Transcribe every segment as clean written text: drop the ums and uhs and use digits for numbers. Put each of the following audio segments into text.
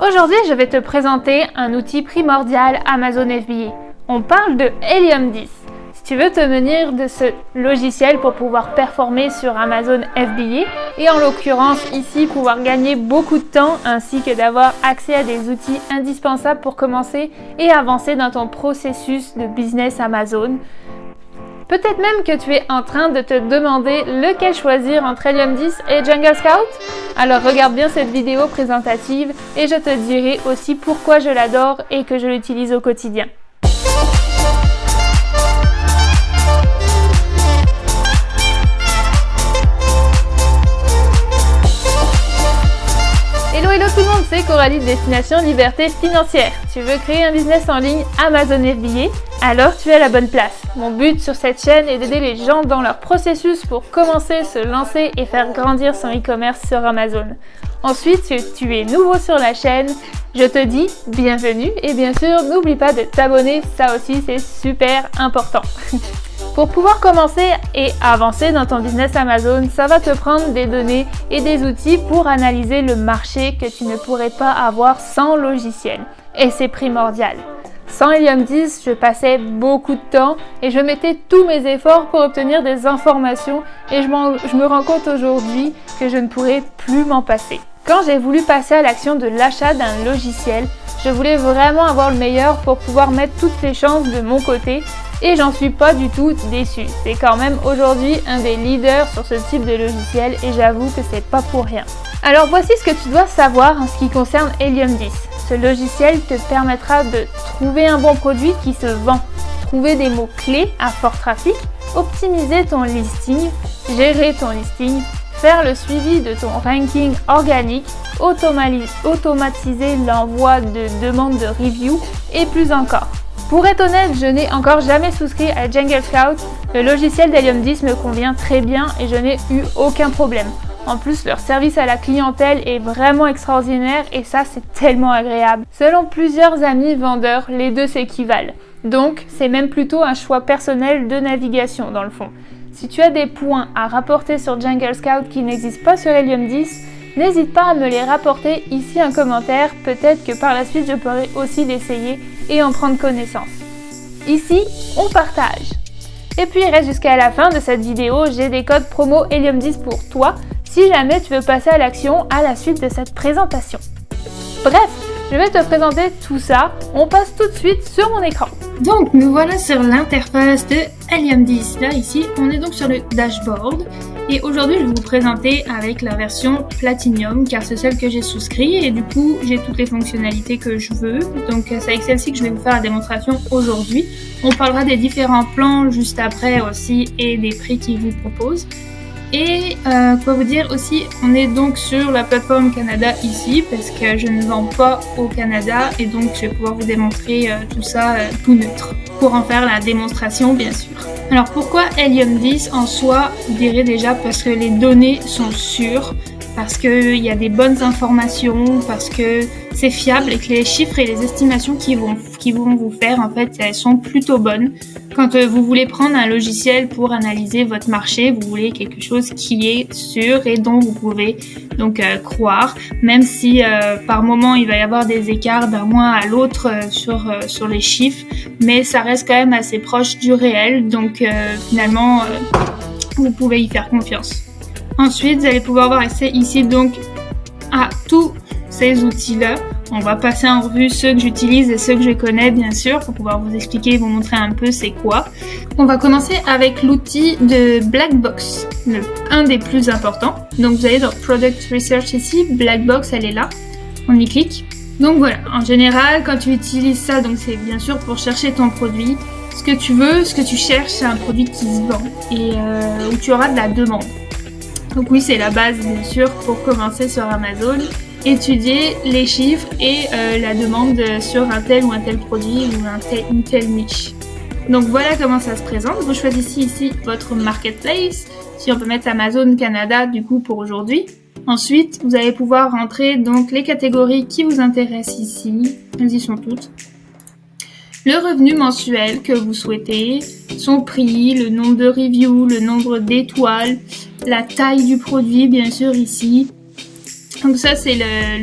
Aujourd'hui, je vais te présenter un outil primordial Amazon FBA. On parle de Helium 10. Si tu veux te munir de ce logiciel pour pouvoir performer sur Amazon FBA et en l'occurrence ici pouvoir gagner beaucoup de temps ainsi que d'avoir accès à des outils indispensables pour commencer et avancer dans ton processus de business Amazon. Peut-être même que tu es en train de te demander lequel choisir entre Helium 10 et Jungle Scout? Alors regarde bien cette vidéo présentative et je te dirai aussi pourquoi je l'adore et que je l'utilise au quotidien. Hello tout le monde, c'est Coralie de Destination Liberté Financière. Tu veux créer un business en ligne Amazon FBA? Alors tu es à la bonne place. Mon but sur cette chaîne est d'aider les gens dans leur processus pour commencer, se lancer et faire grandir son e-commerce sur Amazon. Ensuite, si tu es nouveau sur la chaîne, je te dis bienvenue et bien sûr n'oublie pas de t'abonner, ça aussi c'est super important. Pour pouvoir commencer et avancer dans ton business Amazon, ça va te prendre des données et des outils pour analyser le marché que tu ne pourrais pas avoir sans logiciel. Et c'est primordial. Sans Helium 10, je passais beaucoup de temps et je mettais tous mes efforts pour obtenir des informations et je me rends compte aujourd'hui que je ne pourrais plus m'en passer. Quand j'ai voulu passer à l'action de l'achat d'un logiciel, je voulais vraiment avoir le meilleur pour pouvoir mettre toutes les chances de mon côté et j'en suis pas du tout déçue. C'est quand même aujourd'hui un des leaders sur ce type de logiciel et j'avoue que c'est pas pour rien. Alors voici ce que tu dois savoir en ce qui concerne Helium 10. Ce logiciel te permettra de trouver un bon produit qui se vend, trouver des mots-clés à fort trafic, optimiser ton listing, gérer ton listing, faire le suivi de ton ranking organique, automatiser l'envoi de demandes de review et plus encore. Pour être honnête, je n'ai encore jamais souscrit à Jungle Scout. Le logiciel d'Helium 10 me convient très bien et je n'ai eu aucun problème. En plus, leur service à la clientèle est vraiment extraordinaire et ça, c'est tellement agréable. Selon plusieurs amis vendeurs, les deux s'équivalent. Donc, c'est même plutôt un choix personnel de navigation dans le fond. Si tu as des points à rapporter sur Jungle Scout qui n'existent pas sur Helium 10, n'hésite pas à me les rapporter ici en commentaire. Peut-être que par la suite, je pourrai aussi l'essayer et en prendre connaissance. Ici, on partage. Et puis, reste jusqu'à la fin de cette vidéo, j'ai des codes promo Helium 10 pour toi, si jamais tu veux passer à l'action à la suite de cette présentation. Bref, je vais te présenter tout ça, on passe tout de suite sur mon écran. Donc nous voilà sur l'interface de Helium 10, là ici on est donc sur le dashboard et aujourd'hui je vais vous présenter avec la version Platinum car c'est celle que j'ai souscrit et du coup j'ai toutes les fonctionnalités que je veux, donc c'est avec celle-ci que je vais vous faire la démonstration aujourd'hui. On parlera des différents plans juste après aussi et des prix qu'ils vous proposent. Et quoi vous dire aussi, on est donc sur la plateforme Canada ici parce que je ne vends pas au Canada et donc je vais pouvoir vous démontrer tout ça tout neutre pour en faire la démonstration bien sûr. Alors pourquoi Helium 10 en soi? Je dirais déjà parce que les données sont sûres, parce qu'il y a des bonnes informations, parce que c'est fiable et que les chiffres et les estimations qu'ils vont vous faire en fait elles sont plutôt bonnes. Quand vous voulez prendre un logiciel pour analyser votre marché, vous voulez quelque chose qui est sûr et dont vous pouvez donc croire, même si par moment il va y avoir des écarts d'un mois à l'autre sur les chiffres, mais ça reste quand même assez proche du réel, donc finalement vous pouvez y faire confiance. Ensuite, vous allez pouvoir avoir accès ici donc à tous ces outils-là. On va passer en revue ceux que j'utilise et ceux que je connais bien sûr pour pouvoir vous expliquer et vous montrer un peu c'est quoi. On va commencer avec l'outil de Blackbox, un des plus importants. Donc vous allez dans Product Research ici, Blackbox elle est là, on y clique. Donc voilà, en général quand tu utilises ça, donc c'est bien sûr pour chercher ton produit. Ce que tu veux, ce que tu cherches c'est un produit qui se vend et où tu auras de la demande. Donc oui c'est la base bien sûr pour commencer sur Amazon. Étudier les chiffres et la demande sur un tel ou un tel produit ou une telle niche. Donc voilà comment ça se présente. Vous choisissez ici votre marketplace. Si on peut mettre Amazon Canada du coup pour aujourd'hui. Ensuite, vous allez pouvoir rentrer donc les catégories qui vous intéressent ici. Elles y sont toutes. Le revenu mensuel que vous souhaitez, son prix, le nombre de reviews, le nombre d'étoiles, la taille du produit bien sûr ici. Donc ça, c'est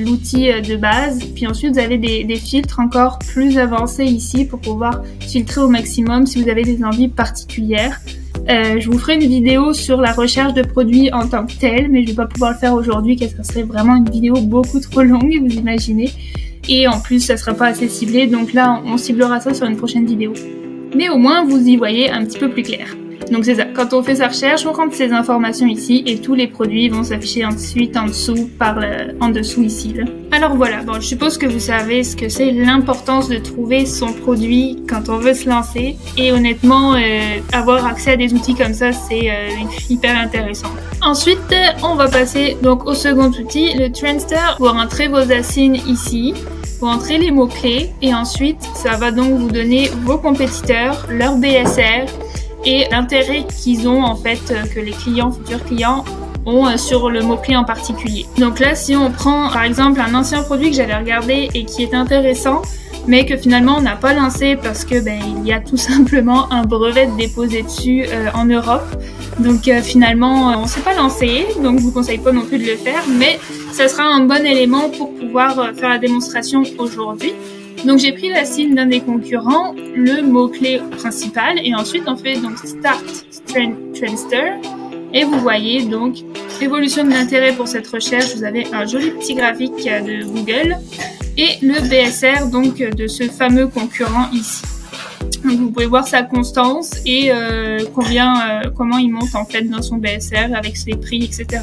l'outil de base. Puis ensuite, vous avez des filtres encore plus avancés ici pour pouvoir filtrer au maximum si vous avez des envies particulières. Je vous ferai une vidéo sur la recherche de produits en tant que telle, mais je vais pas pouvoir le faire aujourd'hui car ça serait vraiment une vidéo beaucoup trop longue, vous imaginez. Et en plus, ça sera pas assez ciblé, donc là, on ciblera ça sur une prochaine vidéo. Mais au moins, vous y voyez un petit peu plus clair. Donc c'est ça, quand on fait sa recherche, on rentre ces informations ici et tous les produits vont s'afficher ensuite en dessous, en dessous ici. Là. Alors voilà, bon, je suppose que vous savez ce que c'est l'importance de trouver son produit quand on veut se lancer. Et honnêtement, avoir accès à des outils comme ça, c'est hyper intéressant. Ensuite, on va passer donc au second outil, le Trendster. Vous rentrez vos asignes ici. Vous entrez les mots-clés et ensuite, ça va donc vous donner vos compétiteurs, leur BSR, et l'intérêt qu'ils ont en fait, que les futurs clients ont sur le mot-clé en particulier. Donc là, si on prend par exemple un ancien produit que j'avais regardé et qui est intéressant, mais que finalement on n'a pas lancé parce que il y a tout simplement un brevet déposé dessus en Europe. Donc finalement, on s'est pas lancé, donc je vous conseille pas non plus de le faire, mais ça sera un bon élément pour pouvoir faire la démonstration aujourd'hui. Donc j'ai pris la cible d'un des concurrents, le mot-clé principal, et ensuite on fait donc Start Trendster, et vous voyez donc évolution de l'intérêt pour cette recherche. Vous avez un joli petit graphique de Google et le BSR donc de ce fameux concurrent ici. Donc vous pouvez voir sa constance et comment il monte en fait dans son BSR avec ses prix, etc.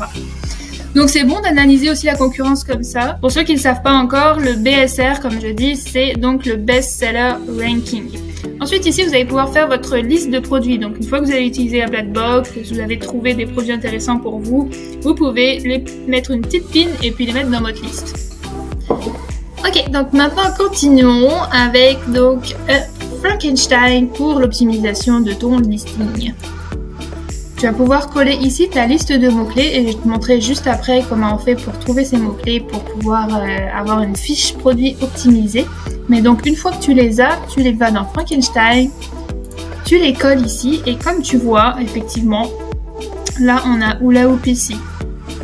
Donc c'est bon d'analyser aussi la concurrence comme ça. Pour ceux qui ne le savent pas encore, le BSR, comme je dis, c'est donc le Best Seller Ranking. Ensuite ici, vous allez pouvoir faire votre liste de produits. Donc une fois que vous avez utilisé la Black Box, que vous avez trouvé des produits intéressants pour vous, vous pouvez les mettre une petite pin et puis les mettre dans votre liste. Ok, donc maintenant continuons avec donc Frankenstein pour l'optimisation de ton listing. Tu vas pouvoir coller ici ta liste de mots-clés et je vais te montrer juste après comment on fait pour trouver ces mots-clés pour pouvoir avoir une fiche produit optimisée. Mais donc une fois que tu les as, tu les vas dans Frankenstein, tu les colles ici et comme tu vois, effectivement, là on a Hula Hoop ici,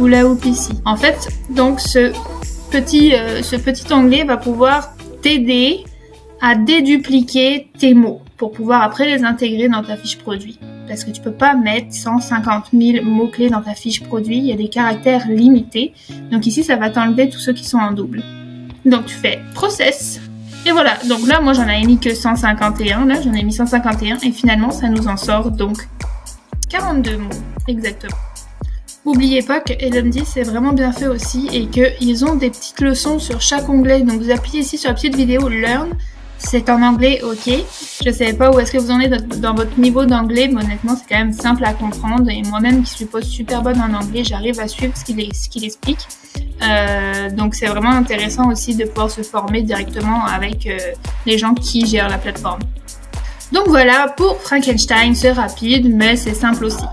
Hula Hoop ici. En fait, donc ce petit onglet va pouvoir t'aider à dédupliquer tes mots pour pouvoir après les intégrer dans ta fiche produit. Parce que tu peux pas mettre 150 000 mots-clés dans ta fiche produit, il y a des caractères limités. Donc ici, ça va t'enlever tous ceux qui sont en double. Donc tu fais Process. Et voilà, donc là, moi, j'en avais mis que 151. Là, j'en ai mis 151. Et finalement, ça nous en sort donc 42 mots, exactement. N'oubliez pas que LM10 c'est vraiment bien fait aussi et qu'ils ont des petites leçons sur chaque onglet. Donc vous appuyez ici sur la petite vidéo Learn. C'est en anglais, ok. Je ne savais pas où est-ce que vous en êtes dans votre niveau d'anglais, mais honnêtement, c'est quand même simple à comprendre. Et moi-même, qui suis pas super bonne en anglais, j'arrive à suivre ce qu'il explique. Donc, c'est vraiment intéressant aussi de pouvoir se former directement avec les gens qui gèrent la plateforme. Donc voilà, pour Frankenstein, c'est rapide, mais c'est simple aussi.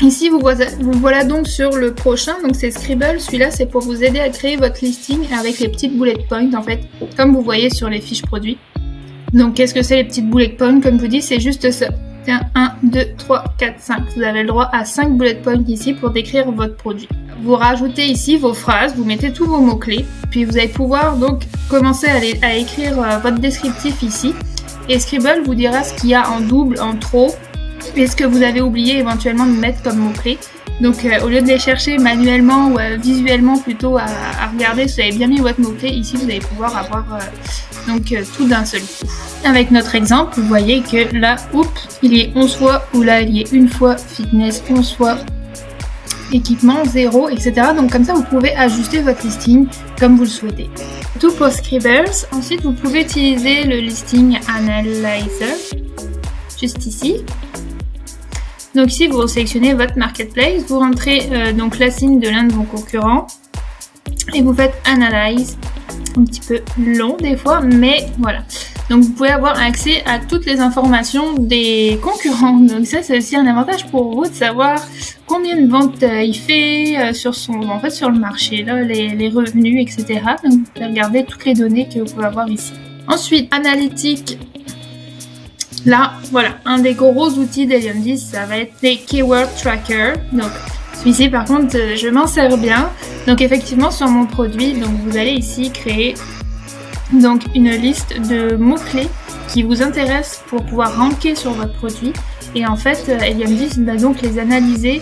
Ici, vous voilà donc sur le prochain, donc c'est Scribble. Celui-là, c'est pour vous aider à créer votre listing avec les petites bullet points, en fait, comme vous voyez sur les fiches produits. Donc, qu'est-ce que c'est les petites bullet points? Comme je vous dis, c'est juste ça. Tiens, 1, 2, 3, 4, 5. Vous avez le droit à 5 bullet points ici pour décrire votre produit. Vous rajoutez ici vos phrases, vous mettez tous vos mots-clés, puis vous allez pouvoir donc commencer à écrire votre descriptif ici. Et Scribble vous dira ce qu'il y a en double, en trop, et ce que vous avez oublié éventuellement de mettre comme mots-clés. Donc au lieu de les chercher manuellement ou visuellement plutôt à regarder si vous avez bien mis votre mot-clé, ici vous allez pouvoir avoir tout d'un seul coup. Avec notre exemple, vous voyez que là, il y est 11 fois, ou là il y est une fois fitness, 11 fois équipement, 0, etc. Donc comme ça vous pouvez ajuster votre listing comme vous le souhaitez. Tout pour Scribble. Ensuite vous pouvez utiliser le listing analyzer, juste ici. Donc ici, vous sélectionnez votre marketplace, vous rentrez donc la signe de l'un de vos concurrents et vous faites Analyze, un petit peu long des fois, mais voilà. Donc vous pouvez avoir accès à toutes les informations des concurrents. Donc ça, c'est aussi un avantage pour vous de savoir combien de ventes il fait sur le marché, là, les revenus, etc. Donc vous pouvez regarder toutes les données que vous pouvez avoir ici. Ensuite, analytique. Là, voilà, un des gros outils d'Helium10, ça va être les Keyword Tracker. Donc, Celui-ci par contre je m'en sers bien. Donc effectivement sur mon produit, donc vous allez ici créer donc une liste de mots-clés qui vous intéressent pour pouvoir ranker sur votre produit. Et en fait Helium10 va donc les analyser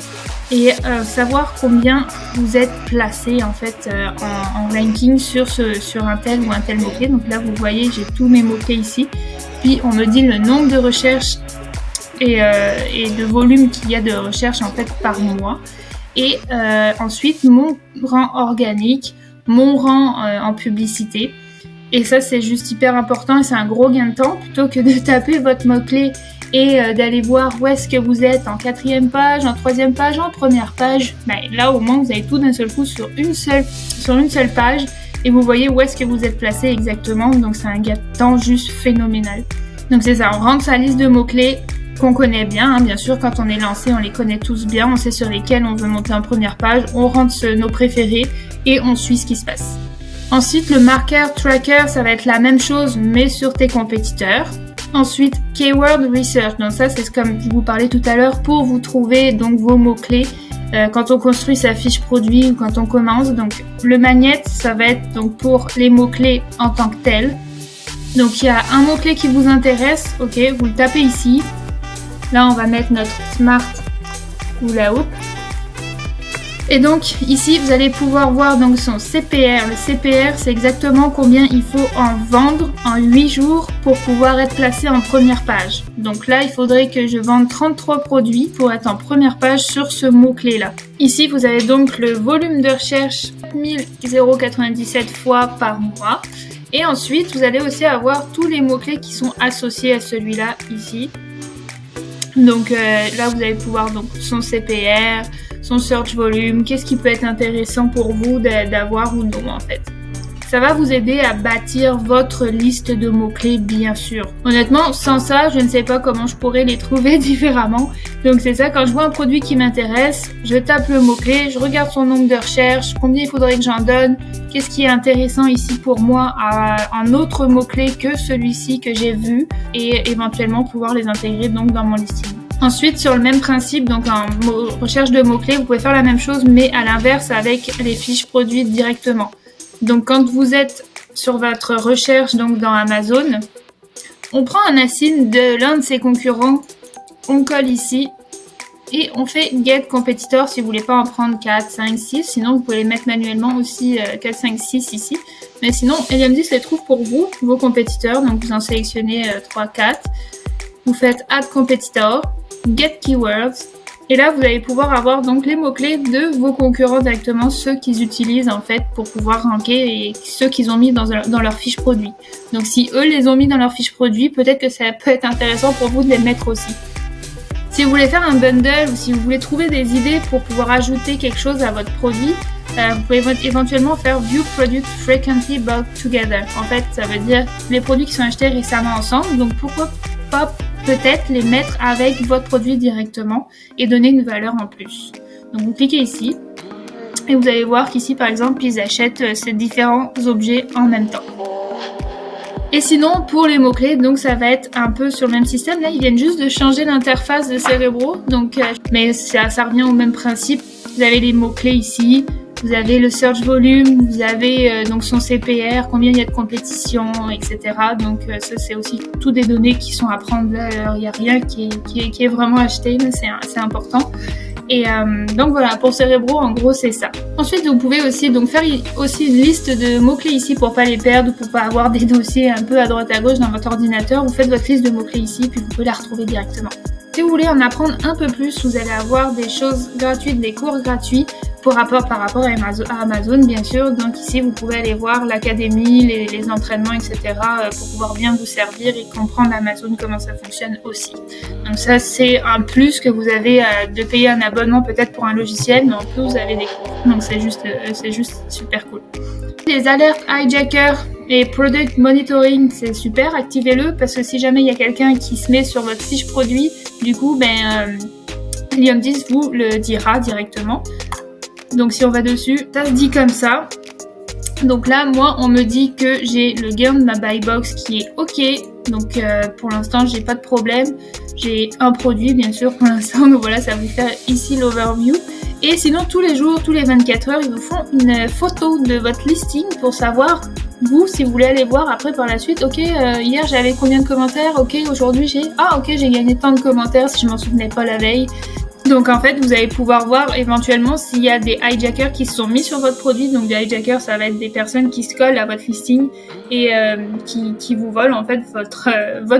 et savoir combien vous êtes placé en fait en ranking sur un tel ou un tel mot-clé. Donc là vous voyez j'ai tous mes mots-clés ici. Puis on me dit le nombre de recherches et de volume qu'il y a de recherche en fait par mois. Et ensuite mon rang organique, mon rang en publicité. Et ça c'est juste hyper important et c'est un gros gain de temps plutôt que de taper votre mot-clé et d'aller voir où est-ce que vous êtes en 4e page, en 3e page, en première page. Ben, là au moins vous avez tout d'un seul coup sur une seule page et vous voyez où est-ce que vous êtes placé exactement. Donc c'est un gain de temps juste phénoménal. Donc c'est ça, on rentre sa liste de mots-clés qu'on connaît bien, hein. Bien sûr quand on est lancé on les connaît tous bien, on sait sur lesquels on veut monter en première page, on rentre nos préférés et on suit ce qui se passe. Ensuite, le marker tracker, ça va être la même chose, mais sur tes compétiteurs. Ensuite, keyword research. Donc ça, c'est comme je vous parlais tout à l'heure, pour vous trouver donc vos mots-clés quand on construit sa fiche produit ou quand on commence. Donc le magnet, ça va être donc pour les mots-clés en tant que tels. Donc il y a un mot-clé qui vous intéresse, ok, vous le tapez ici. Là, on va mettre notre smart hula hoop. Et donc ici vous allez pouvoir voir donc son CPR. Le CPR c'est exactement combien il faut en vendre en 8 jours pour pouvoir être placé en première page. Donc là il faudrait que je vende 33 produits pour être en première page sur ce mot-clé là. Ici vous avez donc le volume de recherche 4097 fois par mois. Et ensuite vous allez aussi avoir tous les mots-clés qui sont associés à celui-là ici. Donc là vous allez pouvoir donc son CPR, son search volume, qu'est-ce qui peut être intéressant pour vous d'avoir ou non en fait. Ça va vous aider à bâtir votre liste de mots-clés bien sûr. Honnêtement, sans ça, je ne sais pas comment je pourrais les trouver différemment. Donc c'est ça, quand je vois un produit qui m'intéresse, je tape le mot-clé, je regarde son nombre de recherches, combien il faudrait que j'en donne, qu'est-ce qui est intéressant ici pour moi, un autre mot-clé que celui-ci que j'ai vu et éventuellement pouvoir les intégrer donc dans mon listing. Ensuite, sur le même principe, donc en recherche de mots-clés, vous pouvez faire la même chose, mais à l'inverse avec les fiches produits directement. Donc, quand vous êtes sur votre recherche donc dans Amazon, on prend un assigne de l'un de ses concurrents, on colle ici et on fait Get Competitor si vous voulez pas en prendre 4, 5, 6. Sinon, vous pouvez les mettre manuellement aussi 4, 5, 6 ici. Mais sinon, Helium10 les trouve pour vous, vos compétiteurs. Donc, vous en sélectionnez 3, 4. Vous faites Add Competitor. Get Keywords et là vous allez pouvoir avoir donc les mots-clés de vos concurrents directement, ceux qu'ils utilisent en fait pour pouvoir ranker et ceux qu'ils ont mis dans leur fiche produit. Donc si eux les ont mis dans leur fiche produit, peut-être que ça peut être intéressant pour vous de les mettre aussi. Si vous voulez faire un bundle ou si vous voulez trouver des idées pour pouvoir ajouter quelque chose à votre produit, vous pouvez éventuellement faire View Product Frequently Bought Together. En fait, ça veut dire les produits qui sont achetés récemment ensemble, donc pourquoi pas peut-être les mettre avec votre produit directement et donner une valeur en plus. Donc vous cliquez ici et vous allez voir qu'ici par exemple ils achètent ces différents objets en même temps. Et sinon pour les mots-clés, donc ça va être un peu sur le même système. Là ils viennent juste de changer l'interface de Cerebro, donc mais ça revient au même principe. Vous avez les mots-clés ici. Vous avez le search volume, vous avez donc son CPR, combien il y a de compétition, etc. Donc ça c'est aussi tout des données qui sont à prendre là. Il n'y a rien qui est vraiment acheté, mais c'est important. Et donc voilà, pour Cerebro en gros c'est ça. Ensuite vous pouvez aussi donc faire aussi une liste de mots-clés ici pour pas les perdre ou pour pas avoir des dossiers un peu à droite à gauche dans votre ordinateur. Vous faites votre liste de mots-clés ici puis vous pouvez la retrouver directement. Si vous voulez en apprendre un peu plus, vous allez avoir des choses gratuites, des cours gratuits par rapport à Amazon, bien sûr. Donc ici, vous pouvez aller voir l'académie, les entraînements, etc. pour pouvoir bien vous servir et comprendre Amazon, comment ça fonctionne aussi. Donc ça, c'est un plus que vous avez de payer un abonnement peut-être pour un logiciel, mais en plus, vous avez des cours. Donc c'est juste super cool. Les alertes hijacker et product monitoring, c'est super, activez-le parce que si jamais il y a quelqu'un qui se met sur votre fiche produit, du coup, Helium10 vous le dira directement. Donc si on va dessus, ça se dit comme ça. Donc là, moi, on me dit que j'ai le gain de ma buy box qui est OK Donc pour l'instant, j'ai pas de problème. J'ai un produit, bien sûr, pour l'instant. Donc voilà, ça va vous faire ici l'overview. Et sinon, tous les jours, tous les 24 heures, ils vous font une photo de votre listing pour savoir, vous, si vous voulez aller voir après par la suite, ok, hier j'avais combien de commentaires, ok, aujourd'hui j'ai gagné tant de commentaires si je m'en souvenais pas la veille. Donc en fait, vous allez pouvoir voir éventuellement s'il y a des hijackers qui se sont mis sur votre produit. Donc des hijackers, ça va être des personnes qui se collent à votre listing et qui vous volent en fait votre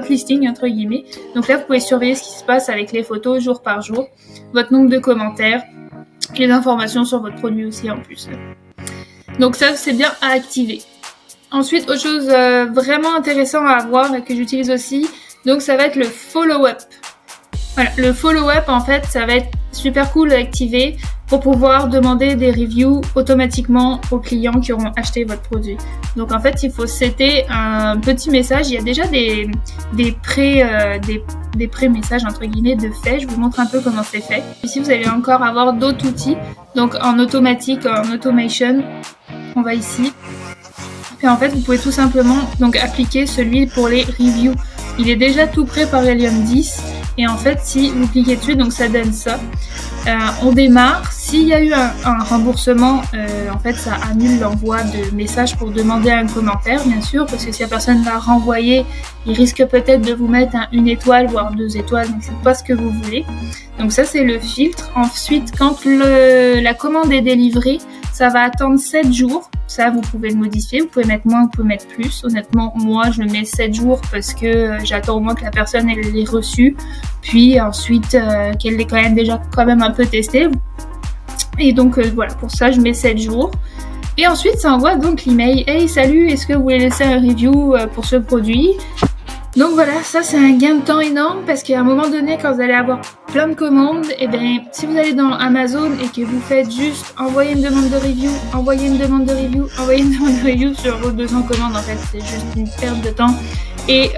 listing entre guillemets. Donc là, vous pouvez surveiller ce qui se passe avec les photos jour par jour, votre nombre de commentaires, les informations sur votre produit aussi en plus. Donc ça, c'est bien à activer. Ensuite, autre chose vraiment intéressant à voir et que j'utilise aussi, donc ça va être le follow-up. Voilà, le follow-up, en fait, ça va être super cool à activer pour pouvoir demander des reviews automatiquement aux clients qui auront acheté votre produit. Donc, en fait, il faut setter un petit message. Il y a déjà des pré-messages, entre guillemets, de fait. Je vous montre un peu comment c'est fait. Ici, vous allez encore avoir d'autres outils. Donc, en automatique, en automation, on va ici. Puis, en fait, vous pouvez tout simplement donc appliquer celui pour les reviews. Il est déjà tout prêt par Helium 10. Et en fait, si vous cliquez dessus, donc ça donne ça. On démarre. S'il y a eu un remboursement, en fait, ça annule l'envoi de messages pour demander un commentaire, bien sûr, parce que si la personne l'a renvoyé, il risque peut-être de vous mettre une étoile, voire 2 étoiles, donc c'est pas ce que vous voulez. Donc ça, c'est le filtre. Ensuite, quand la commande est délivrée, ça va attendre 7 jours. Ça, vous pouvez le modifier. Vous pouvez mettre moins, vous pouvez mettre plus. Honnêtement, moi, je mets 7 jours parce que j'attends au moins que la personne elle l'ait reçue. Puis ensuite, qu'elle l'ait quand même un peu testé. Et donc, voilà, pour ça, je mets 7 jours. Et ensuite, ça envoie donc l'email. « Hey, salut, est-ce que vous voulez laisser un review pour ce produit ?» Donc voilà, ça c'est un gain de temps énorme parce qu'à un moment donné, quand vous allez avoir plein de commandes, et bien si vous allez dans Amazon et que vous faites juste envoyer une demande de review, envoyer une demande de review, envoyer une demande de review sur vos 200 commandes, en fait c'est juste une perte de temps et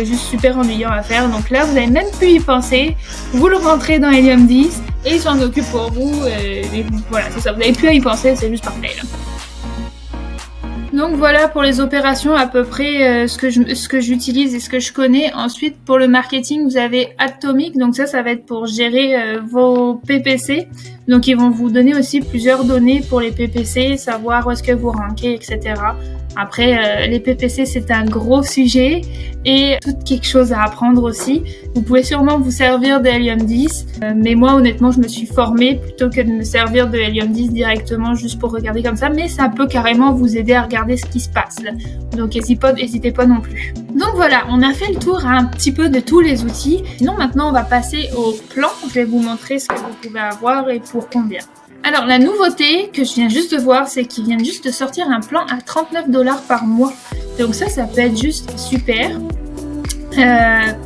juste super ennuyant à faire. Donc là, vous n'avez même plus y penser, vous le rentrez dans Helium 10 et il s'en occupe pour vous. Et voilà, c'est ça, vous n'avez plus à y penser, c'est juste parfait là. Donc voilà pour les opérations à peu près ce que j'utilise et ce que je connais. Ensuite pour le marketing vous avez Atomic, donc ça va être pour gérer vos PPC. Donc ils vont vous donner aussi plusieurs données pour les PPC, savoir où est-ce que vous rankez, etc. Après les PPC c'est un gros sujet et tout quelque chose à apprendre aussi. Vous pouvez sûrement vous servir de Helium 10, mais moi honnêtement je me suis formée plutôt que de me servir de Helium 10 directement juste pour regarder comme ça, mais ça peut carrément vous aider à regarder ce qui se passe. Donc n'hésitez pas non plus. Donc voilà, on a fait le tour un petit peu de tous les outils. Sinon maintenant on va passer au plan. Je vais vous montrer ce que vous pouvez avoir et pour combien. Alors la nouveauté que je viens juste de voir, c'est qu'ils viennent juste de sortir un plan à 39$ par mois. Donc ça peut être juste super.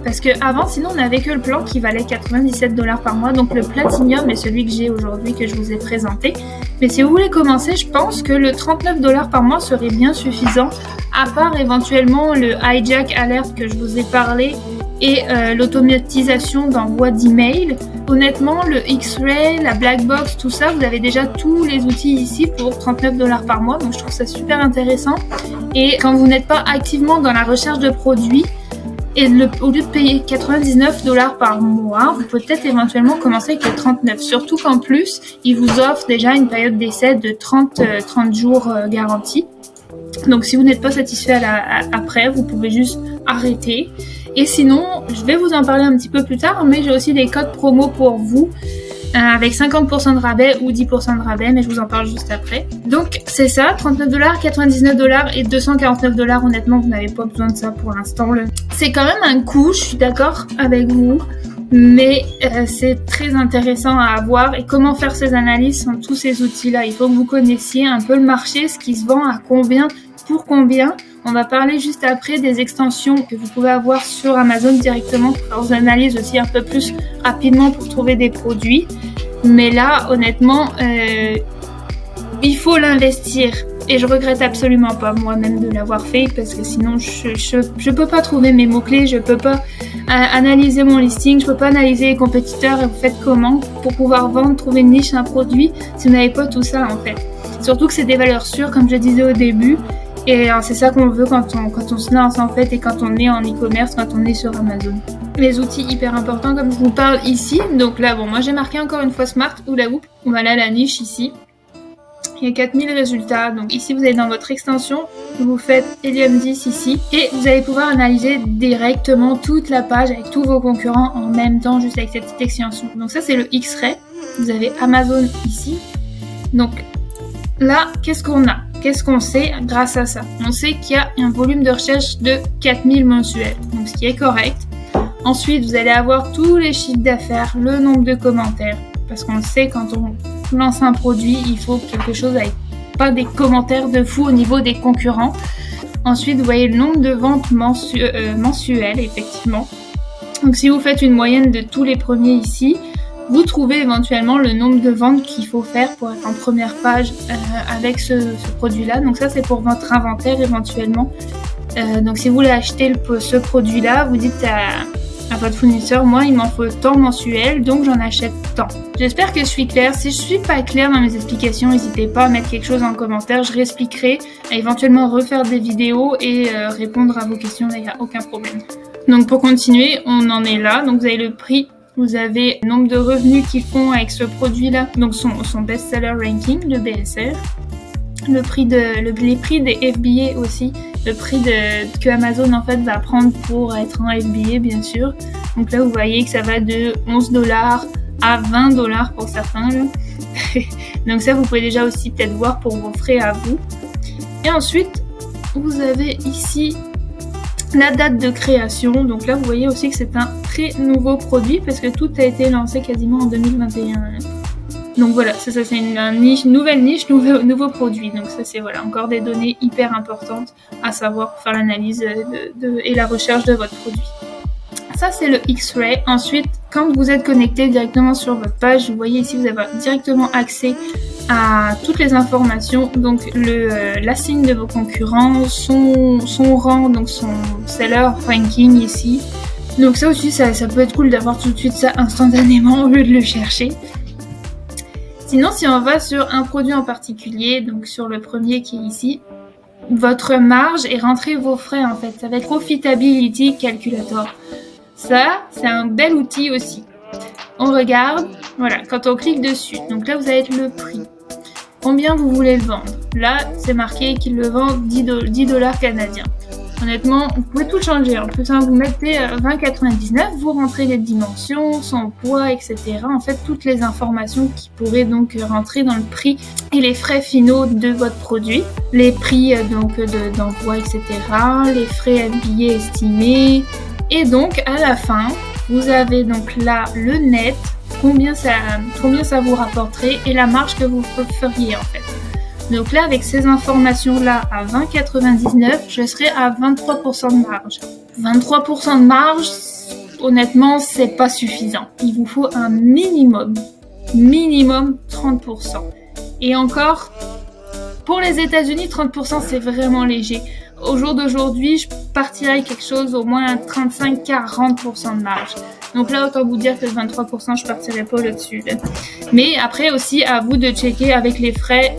Parce que avant, sinon on n'avait que le plan qui valait 97$ par mois. Donc le Platinum est celui que j'ai aujourd'hui, que je vous ai présenté. Mais si vous voulez commencer, je pense que le 39$ par mois serait bien suffisant. À part éventuellement le Hijack Alert que je vous ai parlé et l'automatisation d'envoi d'email. Honnêtement, le X-Ray, la Black Box, tout ça, vous avez déjà tous les outils ici pour 39$ par mois. Donc je trouve ça super intéressant. Et quand vous n'êtes pas activement dans la recherche de produits, et au lieu de payer 99$ par mois, vous pouvez peut-être éventuellement commencer avec les 39. Surtout qu'en plus, ils vous offrent déjà une période d'essai de 30 jours garantie. Donc si vous n'êtes pas satisfait après, vous pouvez juste arrêter. Et sinon, je vais vous en parler un petit peu plus tard, mais j'ai aussi des codes promo pour vous. Avec 50% de rabais ou 10% de rabais, mais je vous en parle juste après. Donc c'est ça, 39$, 99$ et 249$. Honnêtement, vous n'avez pas besoin de ça pour l'instant. C'est quand même un coût, je suis d'accord avec vous, mais c'est très intéressant à avoir. Et comment faire ces analyses sans tous ces outils-là? Il faut que vous connaissiez un peu le marché, ce qui se vend à combien, pour combien. On va parler juste après des extensions que vous pouvez avoir sur Amazon directement pour faire vos analyses aussi un peu plus rapidement pour trouver des produits. Mais là, honnêtement, il faut l'investir. Et je regrette absolument pas moi-même de l'avoir fait parce que sinon je peux pas trouver mes mots-clés, je peux pas analyser mon listing, je peux pas analyser les compétiteurs et vous faites comment pour pouvoir vendre, trouver une niche, un produit si vous n'avez pas tout ça en fait. Surtout que c'est des valeurs sûres comme je disais au début. Et c'est ça qu'on veut quand on se lance en fait et quand on est en e-commerce, quand on est sur Amazon. Les outils hyper importants comme je vous parle ici. Donc là, bon, moi j'ai marqué encore une fois Smart Hula Hoop. On va aller à la niche ici. Il y a 4000 résultats. Donc ici, vous allez dans votre extension, vous faites Helium 10 ici et vous allez pouvoir analyser directement toute la page avec tous vos concurrents en même temps, juste avec cette petite extension. Donc ça, c'est le X-Ray. Vous avez Amazon ici. Donc là, qu'est-ce qu'on a ? Qu'est-ce qu'on sait grâce à ça ? On sait qu'il y a un volume de recherche de 4000 mensuels, donc ce qui est correct. Ensuite, vous allez avoir tous les chiffres d'affaires, le nombre de commentaires, parce qu'on le sait, quand on lance un produit, il faut quelque chose avec pas des commentaires de fou au niveau des concurrents. Ensuite, vous voyez le nombre de ventes mensuelles, effectivement. Donc si vous faites une moyenne de tous les premiers ici, vous trouvez éventuellement le nombre de ventes qu'il faut faire pour être en première page avec ce produit-là. Donc ça, c'est pour votre inventaire éventuellement. Donc si vous voulez acheter ce produit-là, vous dites à votre fournisseur, moi, il m'en faut tant mensuel, donc j'en achète tant. J'espère que je suis claire. Si je suis pas claire dans mes explications, n'hésitez pas à mettre quelque chose en commentaire. Je réexpliquerai, à éventuellement refaire des vidéos et répondre à vos questions. Il n'y a aucun problème. Donc pour continuer, on en est là. Donc vous avez le prix. Vous avez le nombre de revenus qu'ils font avec ce produit-là, donc son best-seller ranking, le BSR. Les prix des FBA aussi, le prix que Amazon en fait va prendre pour être en FBA bien sûr. Donc là vous voyez que ça va de 11$ à 20$ pour certains. Là. Donc ça vous pouvez déjà aussi peut-être voir pour vos frais à vous. Et ensuite vous avez ici la date de création. Donc là vous voyez aussi que c'est un très nouveau produit parce que tout a été lancé quasiment en 2021. Donc voilà, ça c'est une nouvelle niche, nouveau produit. Donc ça c'est voilà encore des données hyper importantes à savoir pour faire l'analyse et la recherche de votre produit. Ça c'est le X-Ray. Ensuite, quand vous êtes connecté directement sur votre page, vous voyez ici vous avez directement accès à toutes les informations. Donc la signe de vos concurrents, son rang, donc son seller ranking ici. Donc ça aussi ça peut être cool d'avoir tout de suite ça instantanément au lieu de le chercher. Sinon, si on va sur un produit en particulier, donc sur le premier qui est ici, votre marge et rentrez vos frais en fait. Ça va être Profitability Calculator. Ça, c'est un bel outil aussi. On regarde, voilà, quand on clique dessus. Donc là, vous allez être le prix. Combien vous voulez le vendre ? Là, c'est marqué qu'il le vend 10$ canadiens. Honnêtement, vous pouvez tout changer. En plus, vous mettez 20,99, vous rentrez les dimensions, son poids, etc. En fait, toutes les informations qui pourraient donc rentrer dans le prix et les frais finaux de votre produit. Les prix donc d'envoi, etc. Les frais FBA estimés. Et donc, à la fin, vous avez donc là le net, combien ça vous rapporterait et la marge que vous feriez en fait. Donc là, avec ces informations-là à 20,99, je serai à 23% de marge. 23% de marge, honnêtement, c'est pas suffisant. Il vous faut un minimum 30%. Et encore, pour les États-Unis, 30% c'est vraiment léger. Au jour d'aujourd'hui, je partirais quelque chose au moins 35-40% de marge. Donc là, autant vous dire que 23%, je partirais pas là-dessus. Mais après aussi, à vous de checker avec les frais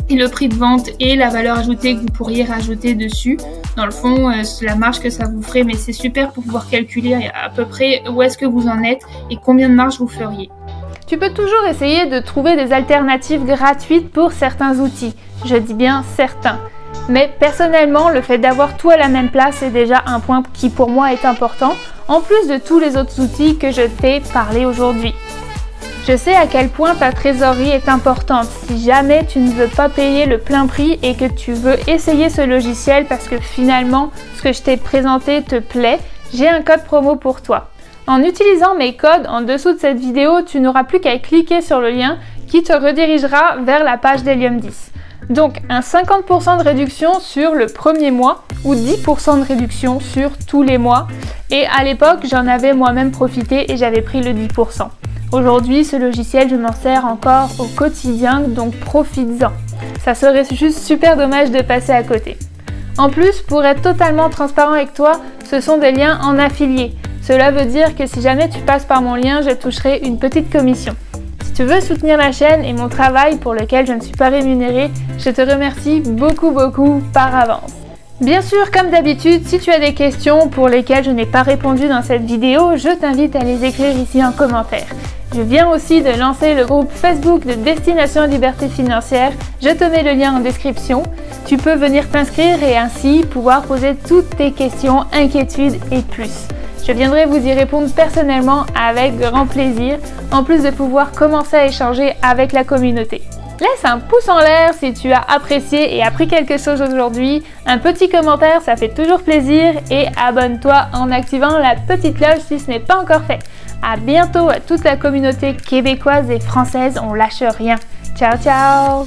et le prix de vente et la valeur ajoutée que vous pourriez rajouter dessus. Dans le fond, c'est la marge que ça vous ferait, mais c'est super pour pouvoir calculer à peu près où est-ce que vous en êtes et combien de marge vous feriez. Tu peux toujours essayer de trouver des alternatives gratuites pour certains outils. Je dis bien certains. Mais personnellement, le fait d'avoir tout à la même place est déjà un point qui pour moi est important, en plus de tous les autres outils que je t'ai parlé aujourd'hui. Je sais à quel point ta trésorerie est importante. Si jamais tu ne veux pas payer le plein prix et que tu veux essayer ce logiciel parce que finalement ce que je t'ai présenté te plaît, j'ai un code promo pour toi. En utilisant mes codes en dessous de cette vidéo, tu n'auras plus qu'à cliquer sur le lien qui te redirigera vers la page d'Helium 10. Donc un 50% de réduction sur le premier mois ou 10% de réduction sur tous les mois. Et à l'époque, j'en avais moi-même profité et j'avais pris le 10%. Aujourd'hui, ce logiciel, je m'en sers encore au quotidien, donc profites-en. Ça serait juste super dommage de passer à côté. En plus, pour être totalement transparent avec toi, ce sont des liens en affilié. Cela veut dire que si jamais tu passes par mon lien, je toucherai une petite commission. Si Si tu veux soutenir la chaîne et mon travail pour lequel je ne suis pas rémunérée, je te remercie beaucoup par avance. Bien sûr, comme d'habitude, si tu as des questions pour lesquelles je n'ai pas répondu dans cette vidéo, je t'invite à les écrire ici en commentaire. Je viens aussi de lancer le groupe Facebook de Destination Liberté Financière, je te mets le lien en description. Tu peux venir t'inscrire et ainsi pouvoir poser toutes tes questions, inquiétudes et plus. Je viendrai vous y répondre personnellement avec grand plaisir, en plus de pouvoir commencer à échanger avec la communauté. Laisse un pouce en l'air si tu as apprécié et appris quelque chose aujourd'hui, un petit commentaire ça fait toujours plaisir et abonne-toi en activant la petite cloche si ce n'est pas encore fait. À bientôt à toute la communauté québécoise et française, on lâche rien. Ciao ciao!